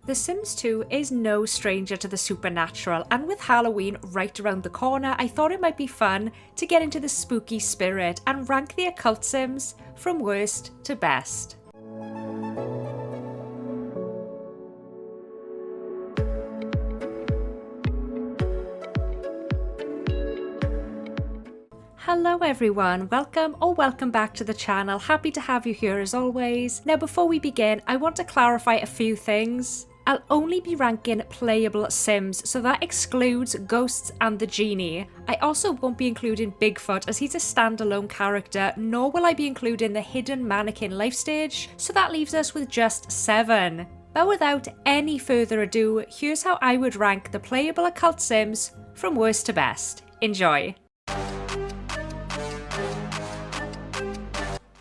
The Sims 2 is no stranger to the supernatural, and with Halloween right around the corner, I thought it might be fun to get into the spooky spirit and rank the occult Sims from worst to best. Hello everyone, welcome back to the channel. Happy to have you here as always. Now before we begin, I want to clarify a few things. I'll only be ranking playable Sims, so that excludes ghosts and the genie. I also won't be including Bigfoot as he's a standalone character, nor will I be including the hidden mannequin life stage, so that leaves us with just 7. But without any further ado, here's how I would rank the playable occult Sims from worst to best. Enjoy!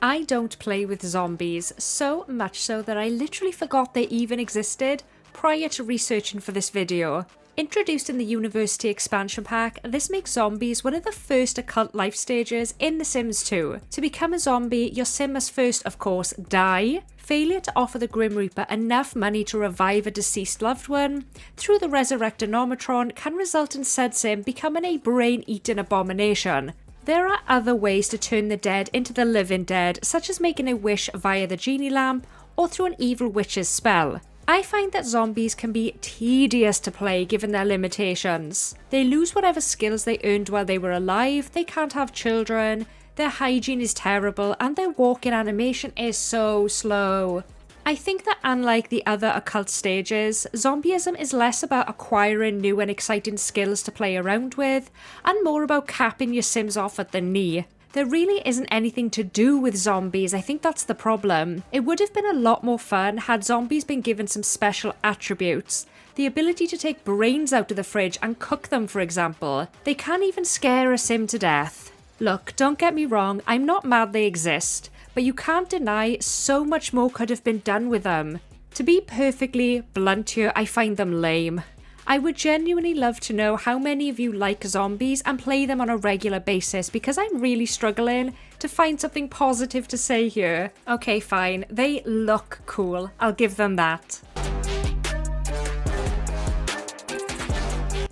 I don't play with zombies, so much so that I literally forgot they even existed prior to researching for this video. Introduced in the University expansion pack, this makes zombies one of the first occult life stages in The Sims 2. To become a zombie, your sim must first, of course, die. Failure to offer the Grim Reaper enough money to revive a deceased loved one through the Resurrectonometron can result in said sim becoming a brain-eating abomination. There are other ways to turn the dead into the living dead, such as making a wish via the genie lamp or through an evil witch's spell. I find that zombies can be tedious to play given their limitations. They lose whatever skills they earned while they were alive, they can't have children, their hygiene is terrible, and their walking animation is so slow. I think that unlike the other occult stages, zombieism is less about acquiring new and exciting skills to play around with, and more about capping your sims off at the knee. There really isn't anything to do with zombies, I think that's the problem. It would have been a lot more fun had zombies been given some special attributes. The ability to take brains out of the fridge and cook them, for example. They can't even scare a sim to death. Look, don't get me wrong, I'm not mad they exist. But you can't deny so much more could have been done with them. To be perfectly blunt here, I find them lame. I would genuinely love to know how many of you like zombies and play them on a regular basis because I'm really struggling to find something positive to say here. Okay, fine, they look cool, I'll give them that.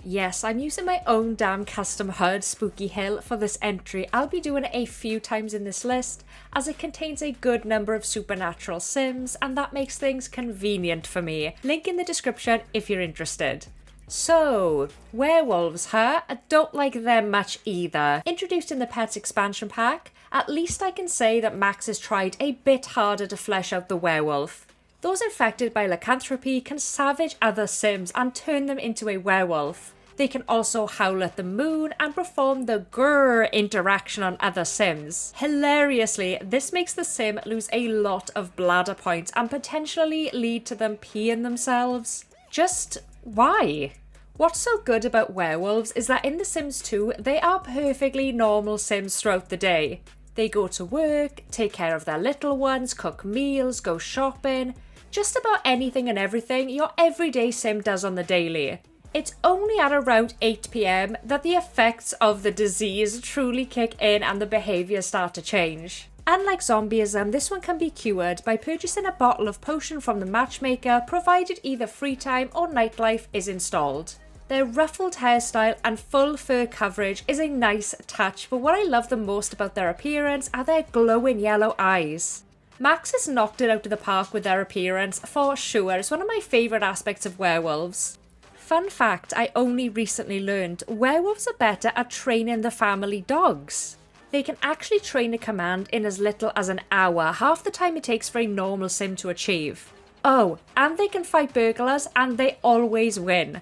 Yes, I'm using my own damn custom HUD, Spooky Hill, for this entry. I'll be doing it a few times in this list, as it contains a good number of supernatural sims, and that makes things convenient for me. Link in the description if you're interested. So, werewolves, huh? I don't like them much either. Introduced in the Pets expansion pack, at least I can say that Max has tried a bit harder to flesh out the werewolf. Those infected by lycanthropy can savage other sims and turn them into a werewolf. They can also howl at the moon and perform the grrr interaction on other sims. Hilariously, this makes the sim lose a lot of bladder points and potentially lead to them peeing themselves. Just why? What's so good about werewolves is that in The Sims 2, they are perfectly normal sims throughout the day. They go to work, take care of their little ones, cook meals, go shopping, just about anything and everything your everyday sim does on the daily. It's only at around 8 PM that the effects of the disease truly kick in and the behaviours start to change. Unlike zombieism, this one can be cured by purchasing a bottle of potion from the matchmaker, provided either free time or nightlife is installed. Their ruffled hairstyle and full fur coverage is a nice touch, but what I love the most about their appearance are their glowing yellow eyes. Max has knocked it out of the park with their appearance, for sure. It's one of my favourite aspects of werewolves. Fun fact I only recently learned, werewolves are better at training the family dogs. They can actually train a command in as little as an hour, half the time it takes for a normal sim to achieve. Oh, and they can fight burglars, and they always win.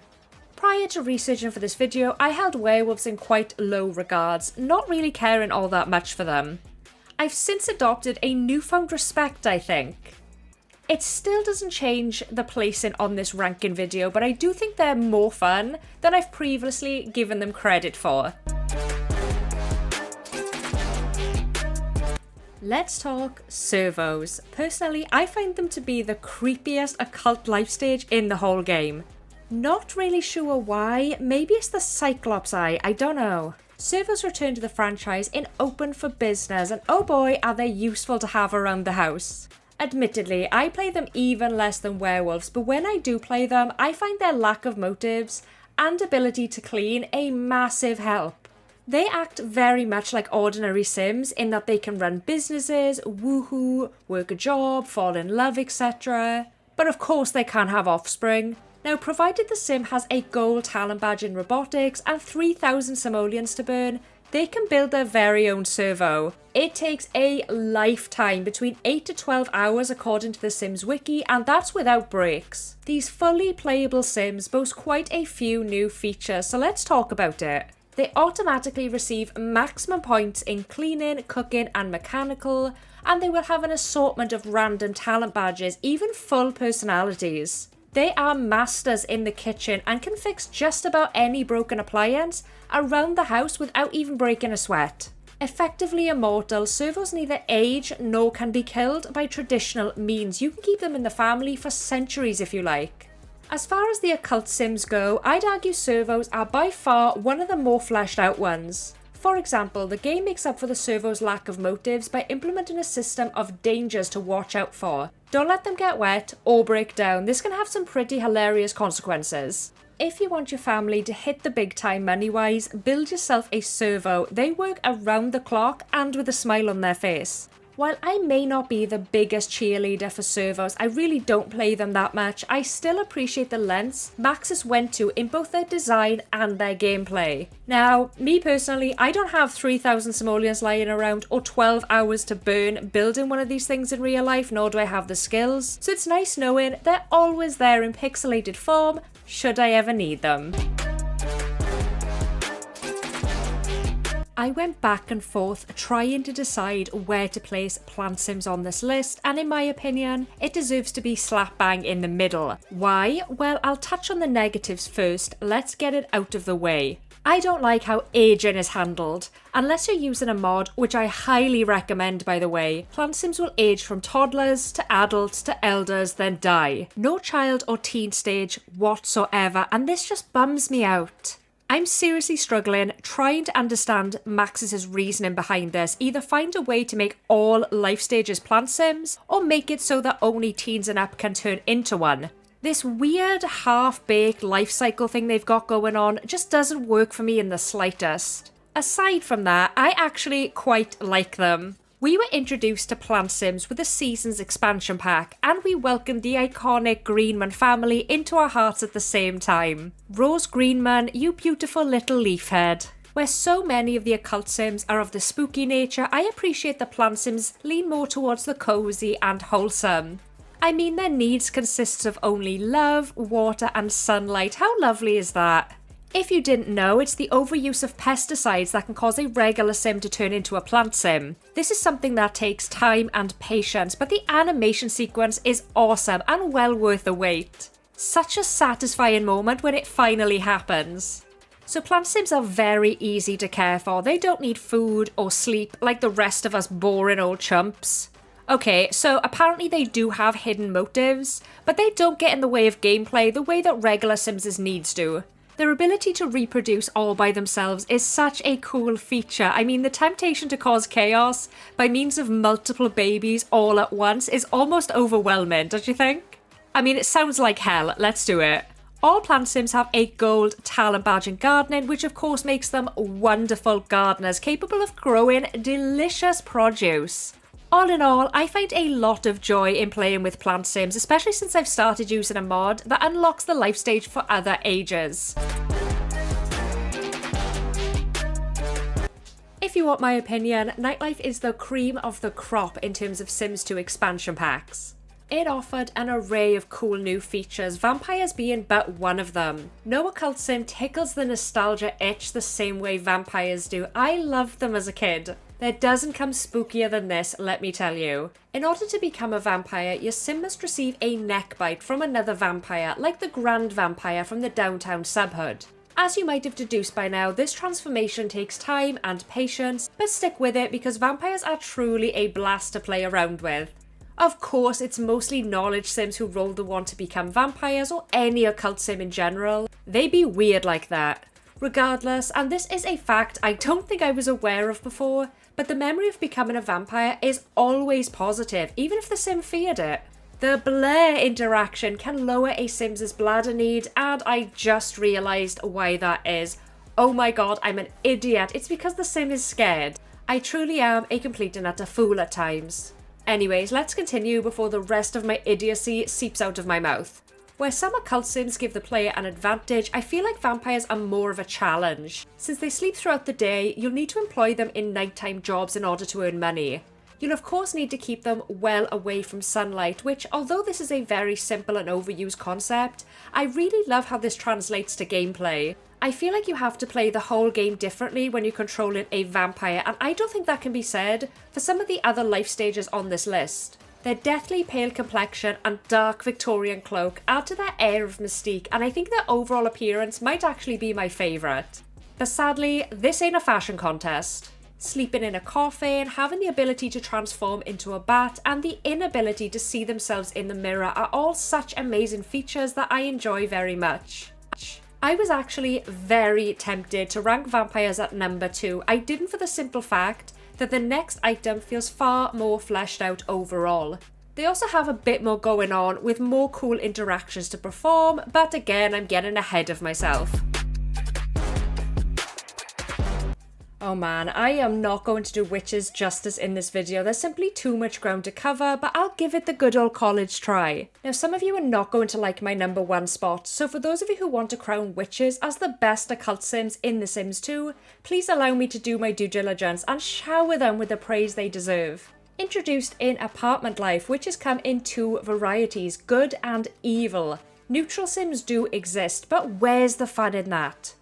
Prior to researching for this video, I held werewolves in quite low regards, not really caring all that much for them. I've since adopted a newfound respect, I think. It still doesn't change the placing on this ranking video, but I do think they're more fun than I've previously given them credit for. Let's talk Servos. Personally, I find them to be the creepiest occult life stage in the whole game. Not really sure why, maybe it's the Cyclops eye, I don't know. Servos returned to the franchise in Open for Business, and oh boy are they useful to have around the house. Admittedly, I play them even less than Werewolves, but when I do play them, I find their lack of motives and ability to clean a massive help. They act very much like ordinary Sims in that they can run businesses, woohoo, work a job, fall in love, etc. But of course they can't have offspring. Now, provided the Sim has a gold talent badge in robotics and 3,000 simoleons to burn, they can build their very own servo. It takes a lifetime, between 8 to 12 hours according to the Sims wiki, and that's without breaks. These fully playable Sims boast quite a few new features, so let's talk about it. They automatically receive maximum points in cleaning, cooking and mechanical, and they will have an assortment of random talent badges, even full personalities. They are masters in the kitchen and can fix just about any broken appliance around the house without even breaking a sweat. Effectively immortal, servos neither age nor can be killed by traditional means. You can keep them in the family for centuries if you like. As far as the occult Sims go, I'd argue servos are by far one of the more fleshed out ones. For example, the game makes up for the servos' lack of motives by implementing a system of dangers to watch out for. Don't let them get wet or break down. This can have some pretty hilarious consequences. If you want your family to hit the big time money-wise, build yourself a servo. They work around the clock and with a smile on their face. While I may not be the biggest cheerleader for servos, I really don't play them that much, I still appreciate the lengths Maxis went to in both their design and their gameplay. Now, me personally, I don't have 3,000 simoleons lying around or 12 hours to burn building one of these things in real life, nor do I have the skills, so it's nice knowing they're always there in pixelated form, should I ever need them. I went back and forth trying to decide where to place PlantSims on this list, and in my opinion, it deserves to be slap bang in the middle. Why? Well, I'll touch on the negatives first, let's get it out of the way. I don't like how aging is handled. Unless you're using a mod, which I highly recommend by the way, PlantSims will age from toddlers to adults to elders, then die. No child or teen stage whatsoever, and this just bums me out. I'm seriously struggling trying to understand Max's reasoning behind this. Either find a way to make all life stages PlantSims, or make it so that only teens and up can turn into one. This weird half-baked life cycle thing they've got going on just doesn't work for me in the slightest. Aside from that, I actually quite like them. We were introduced to PlantSims with the Seasons expansion pack, and we welcomed the iconic Greenman family into our hearts at the same time. Rose Greenman, you beautiful little leaf head. Where so many of the occult Sims are of the spooky nature, I appreciate the PlantSims lean more towards the cozy and wholesome. I mean, their needs consist of only love, water and sunlight. How lovely is that? If you didn't know, it's the overuse of pesticides that can cause a regular Sim to turn into a plant Sim. This is something that takes time and patience, but the animation sequence is awesome and well worth the wait. Such a satisfying moment when it finally happens. So plant Sims are very easy to care for. They don't need food or sleep like the rest of us boring old chumps. Okay, so apparently they do have hidden motives, but they don't get in the way of gameplay the way that regular Sims' needs do. Their ability to reproduce all by themselves is such a cool feature. I mean, the temptation to cause chaos by means of multiple babies all at once is almost overwhelming, don't you think? I mean, it sounds like hell. Let's do it. All plant Sims have a gold talent badge in gardening, which of course makes them wonderful gardeners capable of growing delicious produce. All in all, I find a lot of joy in playing with plant Sims, especially since I've started using a mod that unlocks the life stage for other ages. If you want my opinion, Nightlife is the cream of the crop in terms of Sims 2 expansion packs. It offered an array of cool new features, vampires being but one of them. No occult Sim tickles the nostalgia itch the same way vampires do. I loved them as a kid. There doesn't come spookier than this, let me tell you. In order to become a vampire, your Sim must receive a neck bite from another vampire, like the Grand Vampire from the downtown subhood. As you might have deduced by now, this transformation takes time and patience, but stick with it because vampires are truly a blast to play around with. Of course, it's mostly knowledge Sims who roll the one to become vampires, or any occult Sim in general. They be weird like that. Regardless, and this is a fact I don't think I was aware of before, but the memory of becoming a vampire is always positive, even if the sim feared it. The Blair interaction can lower a sim's bladder need, and I just realised why that is. Oh my god, I'm an idiot. It's because the sim is scared. I truly am a complete and utter fool at times. Anyways, let's continue before the rest of my idiocy seeps out of my mouth. Where some occult sims give the player an advantage, I feel like vampires are more of a challenge. Since they sleep throughout the day, you'll need to employ them in nighttime jobs in order to earn money. You'll of course need to keep them well away from sunlight, which, although this is a very simple and overused concept, I really love how this translates to gameplay. I feel like you have to play the whole game differently when you're controlling a vampire, and I don't think that can be said for some of the other life stages on this list. Their deathly pale complexion and dark Victorian cloak add to their air of mystique, and I think their overall appearance might actually be my favourite. But sadly, this ain't a fashion contest. Sleeping in a coffin, having the ability to transform into a bat, and the inability to see themselves in the mirror are all such amazing features that I enjoy very much. I was actually very tempted to rank vampires at number 2. I didn't, for the simple fact that the next item feels far more fleshed out overall. They also have a bit more going on with more cool interactions to perform, but again, I'm getting ahead of myself. Oh man, I am not going to do witches justice in this video. There's simply too much ground to cover, but I'll give it the good old college try. Now, some of you are not going to like my number 1 spot, so for those of you who want to crown witches as the best occult sims in The Sims 2, please allow me to do my due diligence and shower them with the praise they deserve. Introduced in Apartment Life, witches come in 2 varieties, good and evil. Neutral sims do exist, but where's the fun in that?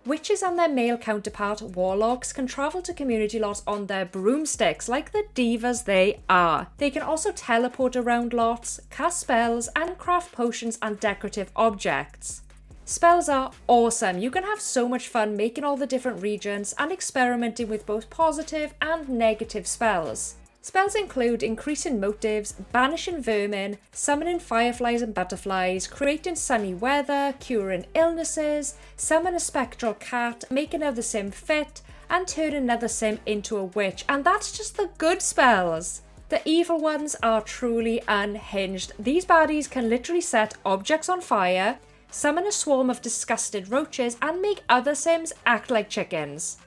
Witches and their male counterpart, warlocks, can travel to community lots on their broomsticks like the divas they are. They can also teleport around lots, cast spells, and craft potions and decorative objects. Spells are awesome. You can have so much fun making all the different regions and experimenting with both positive and negative spells. Spells include increasing motives, banishing vermin, summoning fireflies and butterflies, creating sunny weather, curing illnesses, summon a spectral cat, make another sim fit, and turn another sim into a witch. And that's just the good spells. The evil ones are truly unhinged. These baddies can literally set objects on fire, summon a swarm of disgusted roaches, and make other sims act like chickens.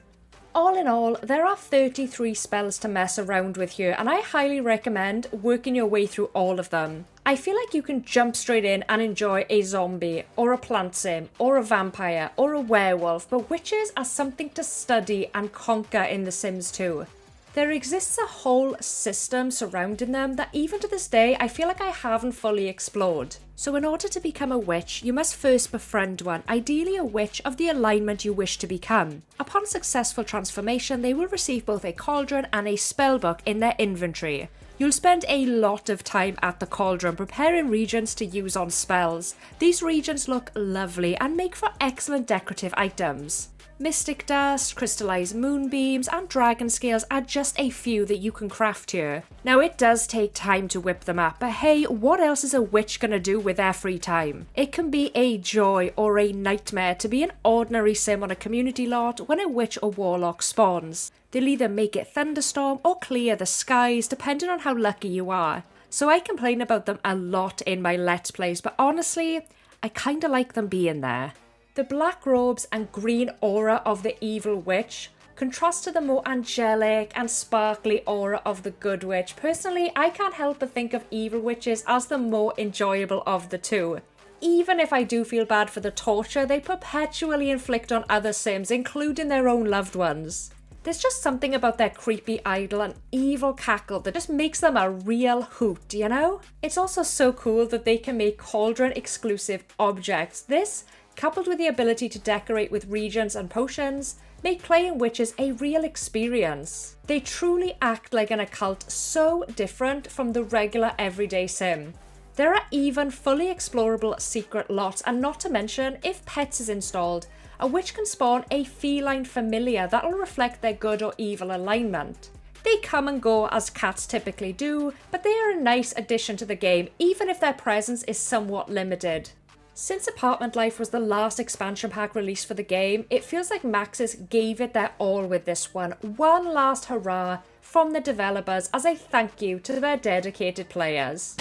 All in all, there are 33 spells to mess around with here, and I highly recommend working your way through all of them. I feel like you can jump straight in and enjoy a zombie, or a plant sim, or a vampire, or a werewolf, but witches are something to study and conquer in The Sims 2. There exists a whole system surrounding them that even to this day I feel like I haven't fully explored. So in order to become a witch, you must first befriend one, ideally a witch of the alignment you wish to become. Upon successful transformation, they will receive both a cauldron and a spellbook in their inventory. You'll spend a lot of time at the cauldron preparing regions to use on spells. These regions look lovely and make for excellent decorative items. Mystic dust, crystallized moonbeams, and dragon scales are just a few that you can craft here. Now, it does take time to whip them up, but hey, what else is a witch gonna do with their free time? It can be a joy or a nightmare to be an ordinary sim on a community lot when a witch or warlock spawns. They'll either make it thunderstorm or clear the skies, depending on how lucky you are. So I complain about them a lot in my Let's Plays, but honestly, I kinda like them being there. The black robes and green aura of the evil witch contrast to the more angelic and sparkly aura of the good witch. Personally, I can't help but think of evil witches as the more enjoyable of the two. Even if I do feel bad for the torture they perpetually inflict on other sims, including their own loved ones. There's just something about their creepy idol and evil cackle that just makes them a real hoot, you know? It's also so cool that they can make cauldron exclusive objects. This, coupled with the ability to decorate with regions and potions, make playing witches a real experience. They truly act like an occult so different from the regular everyday sim. There are even fully explorable secret lots, and not to mention, if pets is installed, a witch can spawn a feline familiar that'll reflect their good or evil alignment. They come and go as cats typically do, but they are a nice addition to the game, even if their presence is somewhat limited. Since Apartment Life was the last expansion pack released for the game, it feels like Maxis gave it their all with this one. One last hurrah from the developers as a thank you to their dedicated players.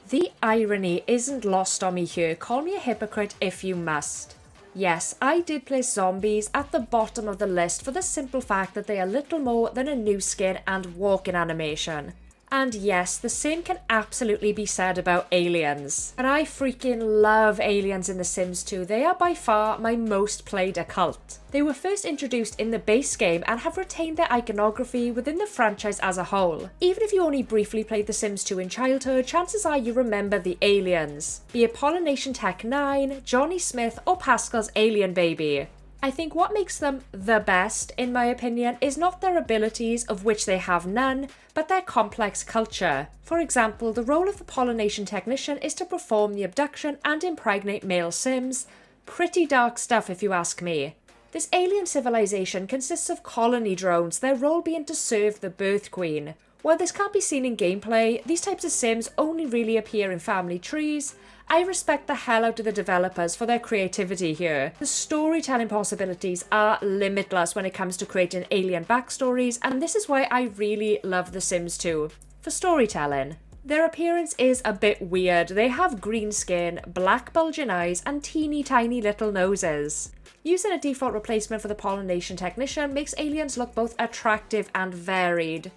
The irony isn't lost on me here, call me a hypocrite if you must. Yes, I did place zombies at the bottom of the list for the simple fact that they are little more than a new skin and walking animation. And yes, the same can absolutely be said about aliens. And I freaking love aliens in The Sims 2. They are by far my most played occult. They were first introduced in the base game and have retained their iconography within the franchise as a whole. Even if you only briefly played The Sims 2 in childhood, chances are you remember the aliens. Be it Pollination Tech 9, Johnny Smith, or Pascal's alien baby. I think what makes them the best, in my opinion, is not their abilities, of which they have none, but their complex culture. For example, the role of the pollination technician is to perform the abduction and impregnate male Sims. Pretty dark stuff if you ask me. This alien civilization consists of colony drones, their role being to serve the birth queen. While this can't be seen in gameplay, these types of Sims only really appear in family trees. I respect the hell out of the developers for their creativity here. The storytelling possibilities are limitless when it comes to creating alien backstories, and this is why I really love The Sims 2. For storytelling. Their appearance is a bit weird. They have green skin, black bulging eyes, and teeny tiny little noses. Using a default replacement for the pollination technician makes aliens look both attractive and varied.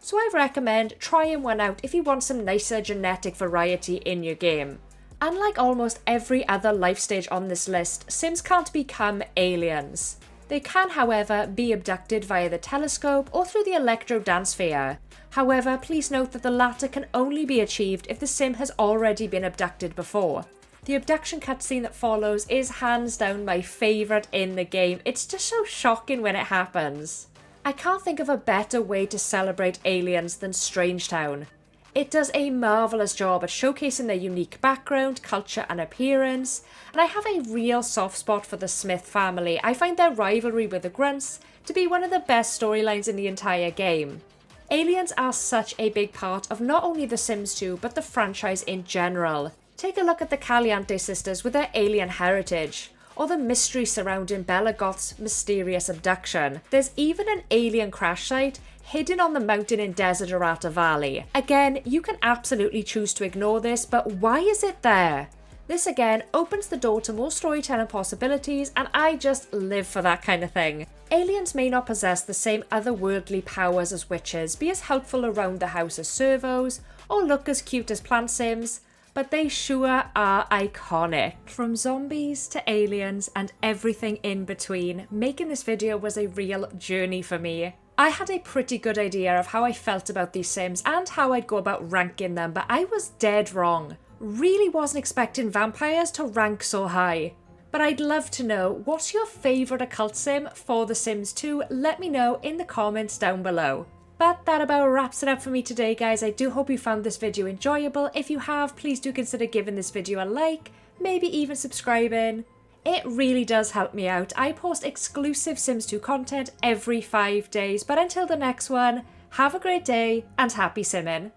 So I recommend trying one out if you want some nicer genetic variety in your game. Unlike almost every other life stage on this list, Sims can't become aliens. They can, however, be abducted via the telescope or through the electro dance sphere. However, please note that the latter can only be achieved if the Sim has already been abducted before. The abduction cutscene that follows is hands down my favourite in the game. It's just so shocking when it happens. I can't think of a better way to celebrate aliens than Strangetown. It does a marvellous job at showcasing their unique background, culture and appearance, and I have a real soft spot for the Smith family. I find their rivalry with the Grunts to be one of the best storylines in the entire game. Aliens are such a big part of not only The Sims 2 but the franchise in general. Take a look at the Caliente sisters with their alien heritage, or the mystery surrounding Bella Goth's mysterious abduction. There's even an alien crash site hidden on the mountain in Desiderata Valley. Again, you can absolutely choose to ignore this, but why is it there? This again opens the door to more storytelling possibilities, and I just live for that kind of thing. Aliens may not possess the same otherworldly powers as witches, be as helpful around the house as Servos, or look as cute as PlantSims, but they sure are iconic. From zombies to aliens and everything in between, making this video was a real journey for me. I had a pretty good idea of how I felt about these Sims and how I'd go about ranking them, but I was dead wrong. Really wasn't expecting vampires to rank so high. But I'd love to know, what's your favourite occult Sim for The Sims 2? Let me know in the comments down below. But that about wraps it up for me today, guys. I do hope you found this video enjoyable. If you have, please do consider giving this video a like, maybe even subscribing. It really does help me out. I post exclusive Sims 2 content every 5 days, but until the next one, have a great day and happy simming.